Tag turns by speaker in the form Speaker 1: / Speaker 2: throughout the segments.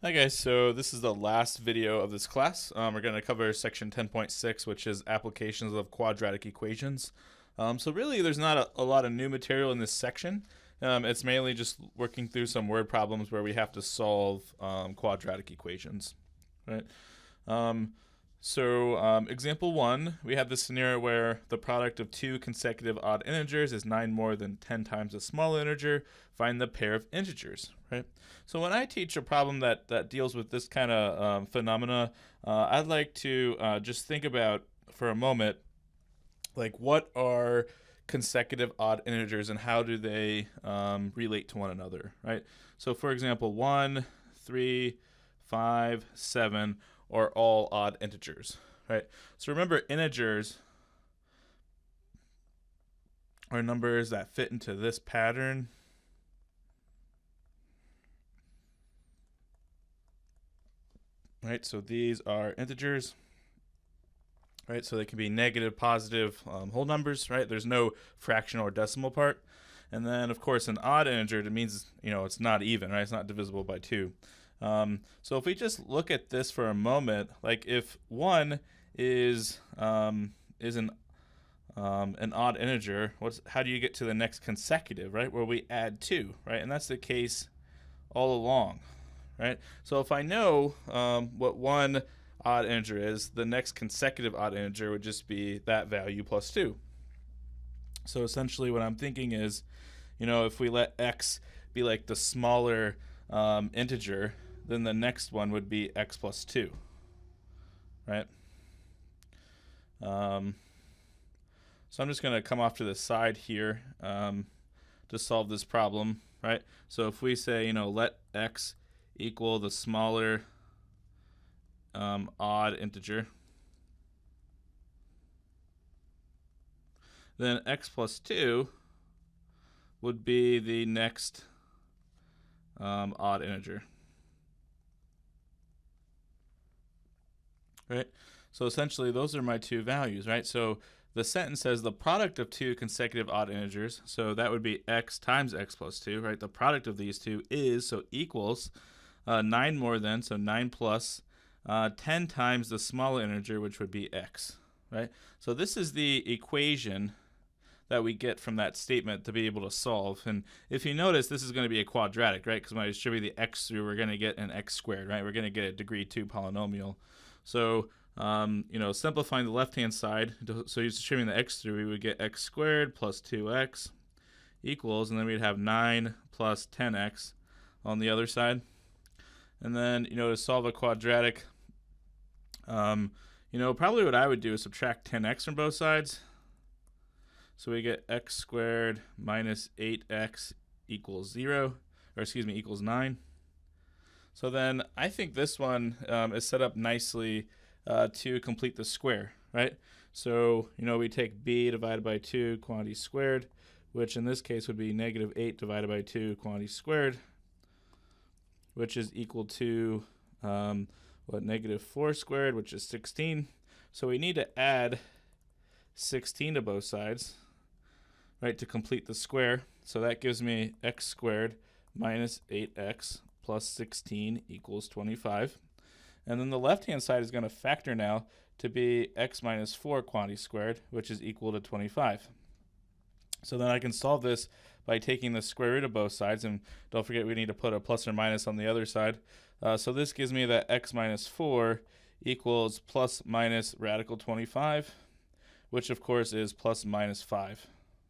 Speaker 1: Hi guys, so this is the last video of this class. We're going to cover section 10.6, which is applications of quadratic equations. So really there's not a lot of new material in this section. It's mainly just working through some word problems where we have to solve quadratic equations, right? Example 1, we have this scenario where the product of two consecutive odd integers is 9 more than 10 times a small integer. Find the pair of integers, right? So when I teach a problem that deals with this kind of phenomena, I'd like to just think about for a moment, like what are consecutive odd integers and how do they relate to one another, right? So for example, 1, 3, 5, 7 are all odd integers, right? So remember, integers are numbers that fit into this pattern. Right, so these are integers, right? So they can be negative, positive, whole numbers, right? There's no fractional or decimal part. And then, of course, an odd integer, it means, it's not even, right? It's not divisible by 2. So if we just look at this for a moment, like if 1 is an odd integer, how do you get to the next consecutive, right? Where we add 2, right? And that's the case all along, right? So if I know what one odd integer is, the next consecutive odd integer would just be that value plus 2. So essentially what I'm thinking is, if we let x be like the smaller integer, then the next one would be x plus 2, right? So I'm just going to come off to the side here to solve this problem, right? So if we say, let x equal the smaller odd integer, then x plus 2 would be the next odd integer, right? So essentially those are my two values, right? So the sentence says the product of two consecutive odd integers, so that would be x times x plus 2, right? The product of these two is, so equals 9 more than, so 9 plus 10 times the small integer, which would be x, right? So this is the equation that we get from that statement to be able to solve. And if you notice, this is going to be a quadratic, right? Because when I distribute the x through, we're going to get an x squared, right? We're going to get a degree 2 polynomial. So, simplifying the left-hand side, so you're distributing the x through, we would get x squared plus 2x equals, and then we'd have 9 plus 10x on the other side. And then, to solve a quadratic, probably what I would do is subtract 10x from both sides. So we get x squared minus 8x equals 0, or excuse me, equals 9. So then I think this one is set up nicely to complete the square, right? So, we take b divided by 2 quantity squared, which in this case would be negative 8 divided by 2 quantity squared, which is equal to, negative 4 squared, which is 16. So we need to add 16 to both sides, right, to complete the square. So that gives me x squared minus 8x plus 16 equals 25. And then the left-hand side is going to factor now to be x minus 4 quantity squared, which is equal to 25. So then I can solve this by taking the square root of both sides, and don't forget we need to put a plus or minus on the other side. So this gives me that x minus 4 equals plus minus radical 25, which of course is plus minus 5,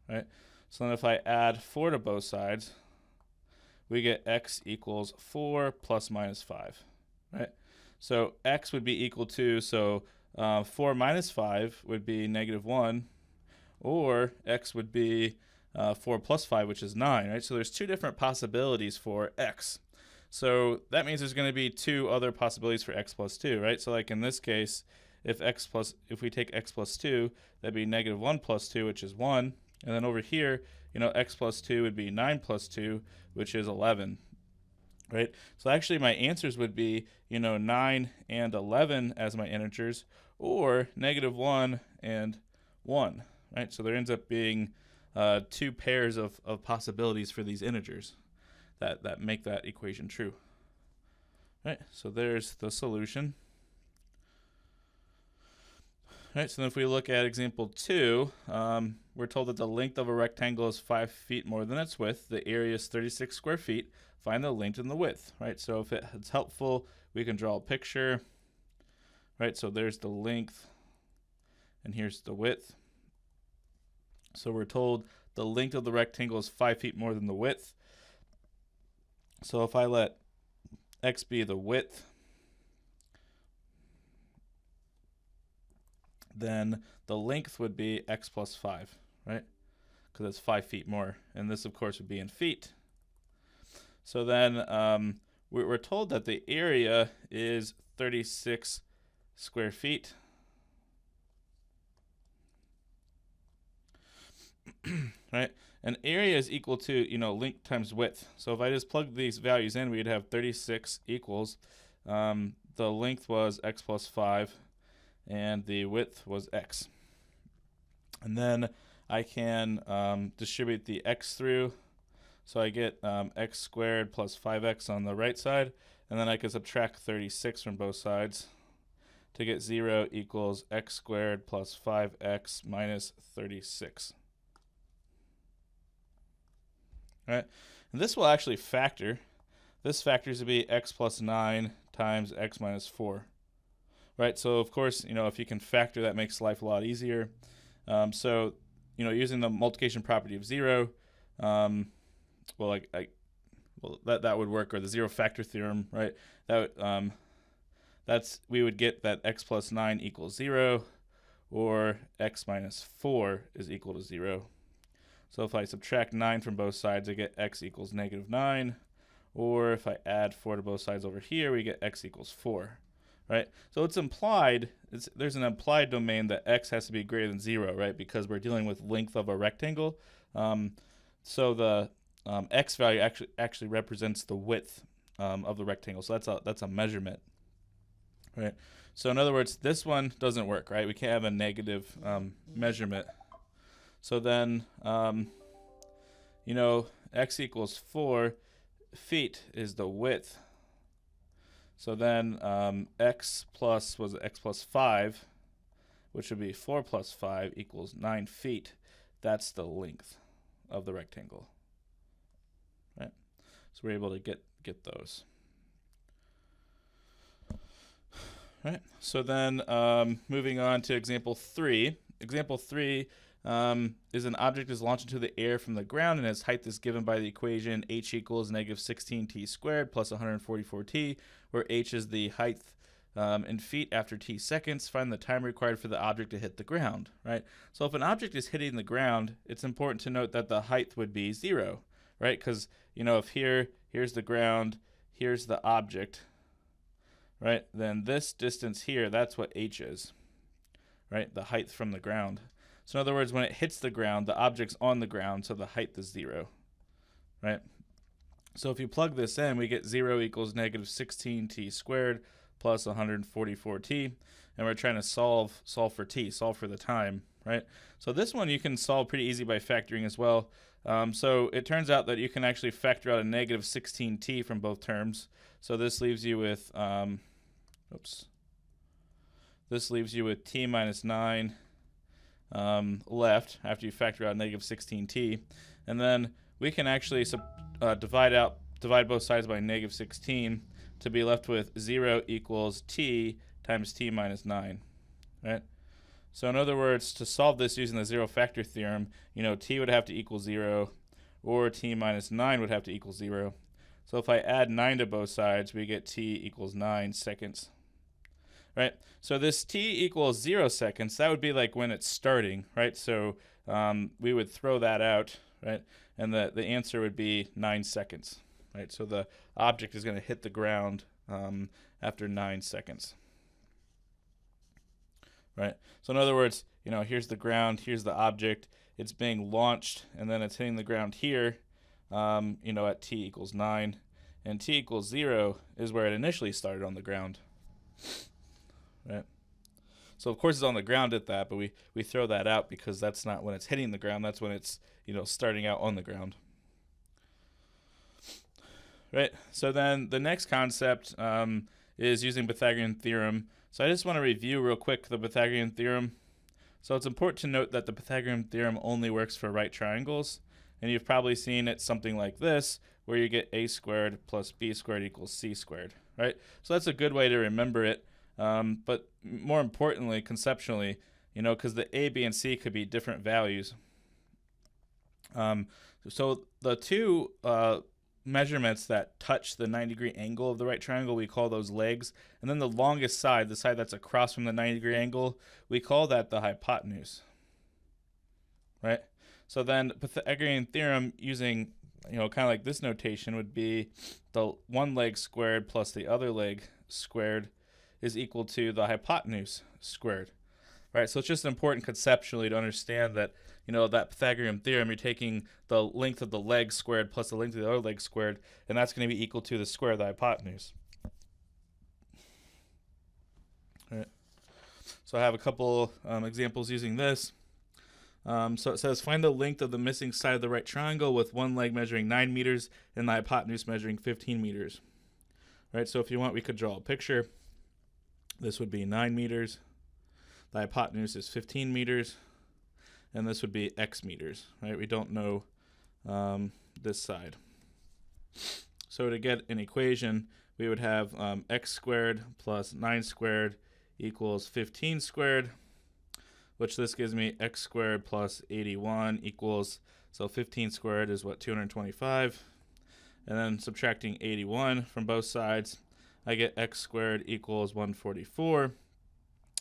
Speaker 1: right? So then if I add 4 to both sides, we get x equals 4 plus minus 5, right? So x would be equal to, 4 minus 5 would be negative 1, or x would be 4 plus 5, which is 9, right? So there's two different possibilities for x. So that means there's going to be two other possibilities for x plus 2, right? So like in this case, if we take x plus 2, that'd be negative 1 plus 2, which is 1. And then over here, x plus 2 would be 9 plus 2, which is 11, right? So actually my answers would be, 9 and 11 as my integers, or negative 1 and 1, right? So there ends up being two pairs of possibilities for these integers that make that equation true. Right, so there's the solution. Right, so then if we look at example 2, we're told that the length of a rectangle is 5 feet more than its width. The area is 36 square feet. Find the length and the width. Right, so if it's helpful, we can draw a picture. Right, so there's the length, and here's the width. So we're told the length of the rectangle is 5 feet more than the width. So if I let x be the width, then the length would be x plus 5, right? Because it's 5 feet more. And this, of course, would be in feet. So then we're told that the area is 36 square feet. Right? And area is equal to, length times width. So if I just plug these values in, we'd have 36 equals. The length was x plus 5. And the width was x. And then I can distribute the x through. So I get x squared plus 5x on the right side. And then I can subtract 36 from both sides to get 0 equals x squared plus 5x minus 36. All right? And this will actually factor. This factors to be x plus 9 times x minus 4. Right, so of course, if you can factor, that makes life a lot easier. So, using the multiplication property of 0, that would work, or the zero factor theorem, right? We would get that x plus 9 equals 0, or x minus 4 is equal to 0. So if I subtract 9 from both sides, I get x equals negative 9, or if I add 4 to both sides over here, we get x equals 4. Right, so it's implied. There's an implied domain that x has to be greater than 0, right? Because we're dealing with length of a rectangle. So the x value actually represents the width of the rectangle. So that's a measurement, right? So in other words, this one doesn't work, right? We can't have a negative measurement. So then, x equals 4 feet is the width. So then x plus 5, which would be 4 plus 5 equals 9 feet. That's the length of the rectangle. Right? So we're able to get those. Right? So then moving on to example 3. Example 3 is an object is launched into the air from the ground, and its height is given by the equation h equals negative 16t squared plus 144t, where h is the height in feet after t seconds. Find the time required for the object to hit the ground, right? So if an object is hitting the ground, it's important to note that the height would be 0, right? Because, if here's the ground, here's the object, right? Then this distance here, that's what h is, right? The height from the ground. So in other words, when it hits the ground, the object's on the ground, so the height is 0, right? So if you plug this in, we get 0 equals negative 16t squared plus 144t, and we're trying to solve for t, solve for the time, right? So this one you can solve pretty easy by factoring as well. So it turns out that you can actually factor out a negative 16t from both terms. So this leaves you with, this leaves you with t minus 9 left after you factor out negative 16t, and then we can actually divide both sides by negative 16 to be left with 0 equals t times t minus 9, right? So in other words, to solve this using the zero factor theorem, t would have to equal 0, or t minus 9 would have to equal 0. So if I add 9 to both sides, we get t equals 9 seconds. Right, so this t equals 0 seconds, that would be like when it's starting, right? So we would throw that out, right? And the answer would be 9 seconds, right? So the object is going to hit the ground after 9 seconds, right? So in other words, here's the ground, here's the object, it's being launched, and then it's hitting the ground here, at t equals 9, and t equals 0 is where it initially started on the ground. Right. So of course it's on the ground at that, but we throw that out because that's not when it's hitting the ground. That's when it's starting out on the ground. right? So then the next concept is using Pythagorean theorem. So I just want to review real quick the Pythagorean theorem. So it's important to note that the Pythagorean theorem only works for right triangles. And you've probably seen it something like this, where you get a squared plus b squared equals c squared, right? So that's a good way to remember it. But more importantly, conceptually, because the a, b, and c could be different values. So the two measurements that touch the 90-degree angle of the right triangle, we call those legs. And then the longest side, the side that's across from the 90-degree angle, we call that the hypotenuse, right? So then Pythagorean theorem using, kind of like this notation would be the one leg squared plus the other leg squared is equal to the hypotenuse squared, right? So it's just important conceptually to understand that, that Pythagorean theorem, you're taking the length of the leg squared plus the length of the other leg squared, and that's going to be equal to the square of the hypotenuse. All right. So I have a couple examples using this. So it says, find the length of the missing side of the right triangle with one leg measuring 9 meters and the hypotenuse measuring 15 meters. All right, so if you want, we could draw a picture. This would be 9 meters. The hypotenuse is 15 meters. And this would be x meters, right? We don't know this side. So to get an equation, we would have x squared plus 9 squared equals 15 squared, which this gives me x squared plus 81 equals, so 15 squared is what, 225. And then subtracting 81 from both sides, I get x squared equals 144.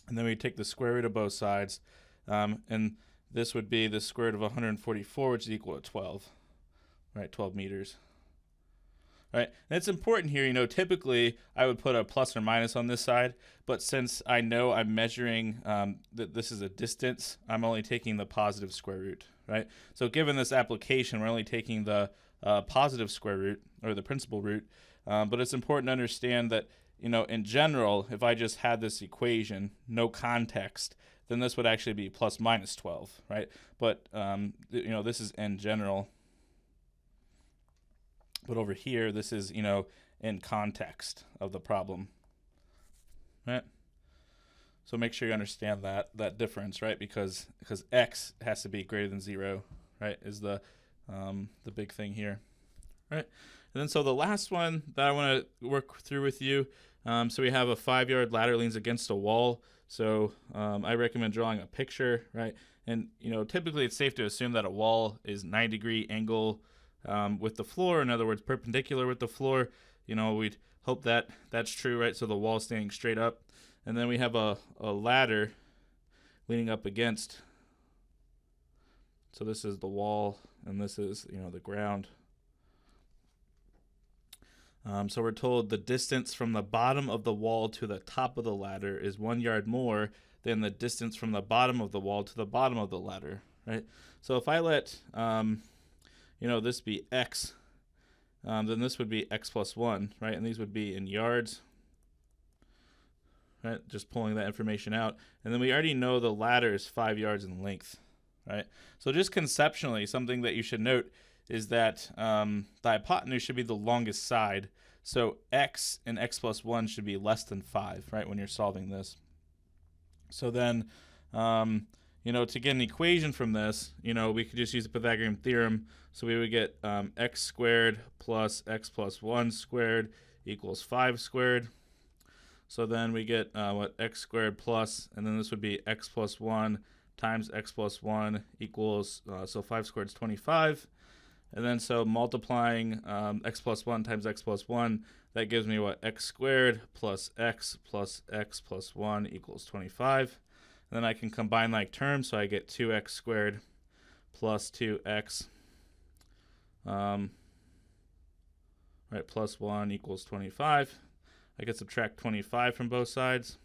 Speaker 1: And then we take the square root of both sides, and this would be the square root of 144, which is equal to 12, right? 12 meters. Right, and it's important here, typically I would put a plus or minus on this side, but since I know I'm measuring that this is a distance, I'm only taking the positive square root, right? So given this application, we're only taking the positive square root, or the principal root, but it's important to understand that, in general, if I just had this equation, no context, then this would actually be plus minus 12, right? But, this is in general. But over here, this is, in context of the problem, right? So make sure you understand that difference, right? Because x has to be greater than 0, right? Is the big thing here, right? And then so the last one that I want to work through with you. So we have a 5-yard ladder leans against a wall. So I recommend drawing a picture, right? And typically it's safe to assume that a wall is 90-degree angle with the floor, in other words, perpendicular with the floor. We'd hope that that's true, right? So the wall standing straight up. And then we have a ladder leaning up against. So this is the wall, and this is, the ground. So we're told the distance from the bottom of the wall to the top of the ladder is 1 yard more than the distance from the bottom of the wall to the bottom of the ladder, right? So if I let this be x, then this would be x plus 1, right? And these would be in yards, right? Just pulling that information out. And then we already know the ladder is 5 yards in length, right? So just conceptually, something that you should note is that the hypotenuse should be the longest side. So x and x plus 1 should be less than 5, right, when you're solving this. So then, to get an equation from this, we could just use the Pythagorean theorem. So we would get x squared plus x plus 1 squared equals 5 squared. So then we get x squared plus, and then this would be x plus 1 times x plus 1 equals, so 5 squared is 25. And then so multiplying x plus 1 times x plus 1, that gives me x squared plus x plus 1 equals 25. And then I can combine like terms, so I get 2x squared plus 2x, plus 1 equals 25. I can subtract 25 from both sides.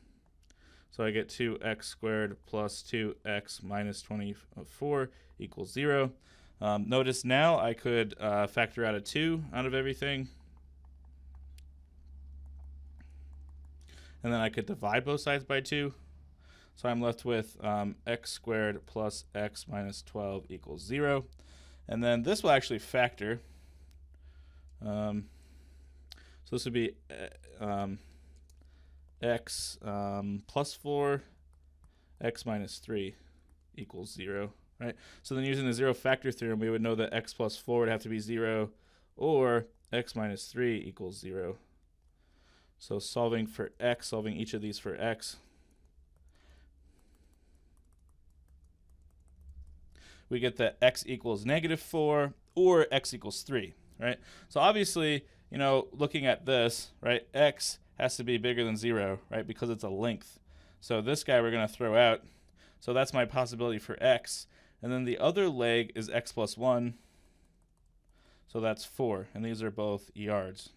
Speaker 1: So I get 2x squared plus 2x minus 24 equals 0. Notice now I could factor out a 2 out of everything. And then I could divide both sides by 2. So I'm left with x squared plus x minus 12 equals 0. And then this will actually factor. So this would be x plus 4, x minus 3 equals 0, right? So then using the zero factor theorem, we would know that x plus 4 would have to be 0, or x minus 3 equals 0. So solving for x, solving each of these for x, we get that x equals -4 or x equals 3, right? So obviously, you know, looking at this, right, x has to be bigger than 0, right, because it's a length. So this guy we're going to throw out. So that's my possibility for x. And then the other leg is x plus 1. So that's 4. And these are both yards,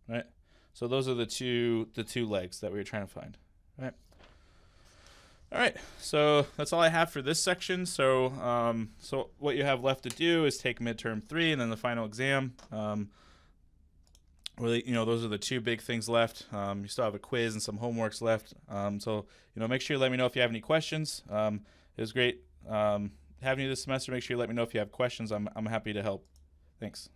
Speaker 1: right? So those are the two legs that we were trying to find, right? All right, so that's all I have for this section. So so what you have left to do is take midterm 3 and then the final exam. Really, you know, those are the two big things left. You still have a quiz and some homeworks left. So, you know, make sure you let me know if you have any questions. It was great having you this semester. Make sure you let me know if you have questions. I'm happy to help. Thanks.